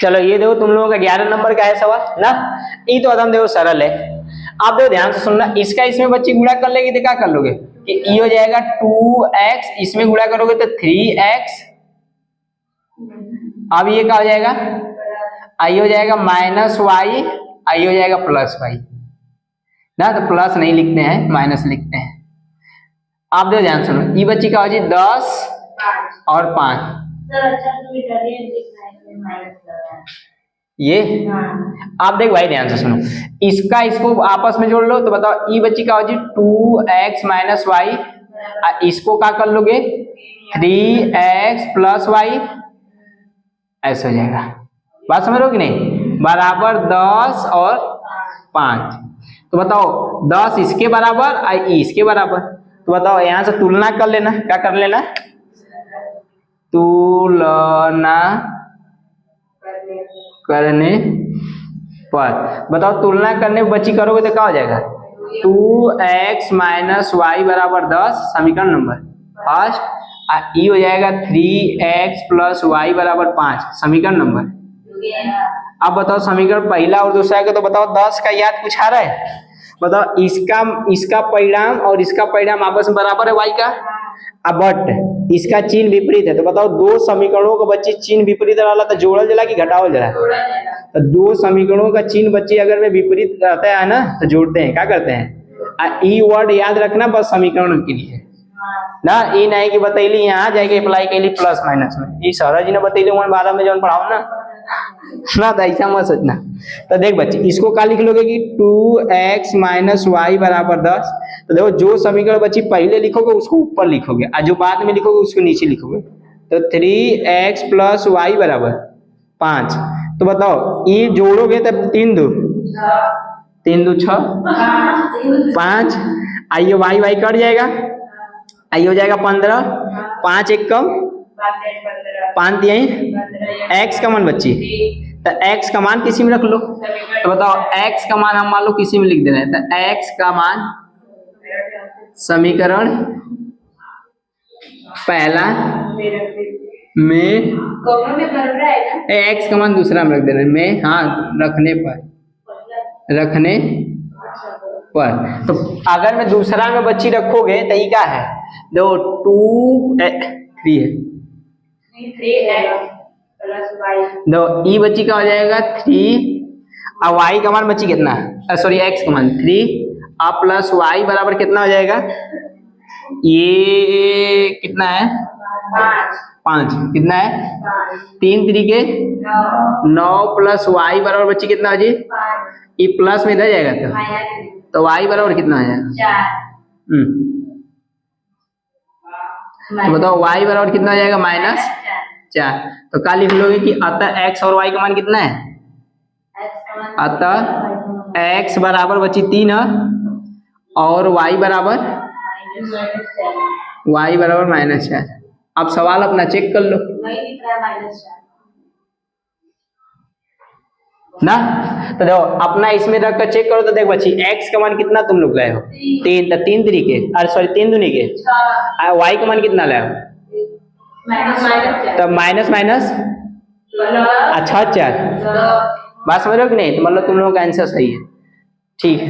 चलो ये देखो तुम लोगों का 11 नंबर का है सवाल ना। ये तो एकदम देखो सरल है। आप देखो ध्यान से सुनना, इसका इसमें बच्ची गुणा कर लेगी तो क्या कर लोगे कि ये हो जाएगा 2x, इसमें गुणा करोगे तो 3x। अब ये क्या हो जाएगा, आई हो जाएगा -y, आई हो जाएगा +y ना। तो प्लस नहीं लिखते हैं, माइनस लिखते हैं। आप देखो ध्यान सुनो, ये बच्ची का हो जी 10 और 5 ये। आप देख भाई ध्यान से सुनो, इसका इसको आपस में जोड़ लो तो बताओ, ई बच्ची का हो जी 2x - y, इसको क्या कर लोगे 3x + y, ऐसा हो जाएगा। बात समझ रहे हो कि नहीं, बराबर 10 और 5। तो बताओ 10 इसके बराबर और ई इसके बराबर, तो बताओ यहां से तुलना कर लेना। क्या कर लेना, तुलना करने पर। बताओ तुलना करने पर बच्ची करोगे तो क्या हो जाएगा, 2x - y बराबर 10 समीकरण नंबर फर्स्ट, ई हो जाएगा 3x + y बराबर 5 समीकरण नंबर। अब बताओ समीकरण पहला और दूसरा का तो बताओ 10 का याद पूछा रहा है। बताओ इसका परिणाम और इसका परिणाम आपस में बराबर है y का, अब बट इसका चिन्ह विपरीत है। तो बताओ दो समीकरणों का बच्चे चिन्ह विपरीत रहा तो जोड़ल जला कि घटावल जला। तो दो समीकरणों का चिन्ह बच्चे अगर में विपरीत रहता है ना तो जोड़ते हैं। क्या करते हैं, ई वर्ड याद रखना बस समीकरण के लिए ना। ये नहीं कि बतैली यहाँ जाके अप्लाई कैली प्लस माइनस में, ये सौरभ जी ने बतैली 12 में जो पढ़ाओ ना तो ऐसा मत सोचना। तो देख बच्चे इसको क्या लिख लोगे कि 2x - y बराबर 10। तो देखो जो समीकरण बच्ची पहले लिखोगे उसको ऊपर लिखोगे और जो बाद में लिखोगे उसको नीचे लिखोगे। तो 3x + y बराबर 5। तो बताओ ये जोड़ोगे तब 3 2 6 5, आइए y कट जाएगा, आई हो जाएगा 15, 5 एक कम 5 x का मान बच्ची। तो x का मान किसी में रख लो। तो बताओ x का मान हम मान लो किसी में लिख दे रहे हैं। तो x का मान समीकरण पहला में x का मान दूसरा में रख दे रहे हैं में, हाँ रखने पर। तो अगर मैं दूसरा में बच्ची रखोगे तो ये क्या है, दो 3 है, दो ई बच्ची का हो जाएगा 3 और y का मान बच्ची कितना, सॉरी x का मान 3 और प्लस y बराबर कितना हो जाएगा, ये कितना है 5, कितना है 3 3 के 9 प्लस y बराबर बच्ची कितना हो जी, ये प्लस में इधर जाएगा तो y बराबर कितना आ जाएगा, तो बताओ y बराबर कितना आ जाएगा -4। तो क्या लिख लोगे कि अतः x और y का मान कितना है, अतः x बराबर बची 3 और y बराबर -4। अब सवाल अपना चेक कर लो ना। तो देखो अपना इसमें रख कर चेक करो तो देख बच्ची x का मान कितना तुम लोग लाए हो 3, तो 3 तरीके अरे सॉरी 3 दूनी के, y का मान कितना लाए हो तो माइनस अच्छा 4। बात समझ रहे हो कि नहीं, तो मतलब तुम लोगों का आंसर सही है, ठीक है।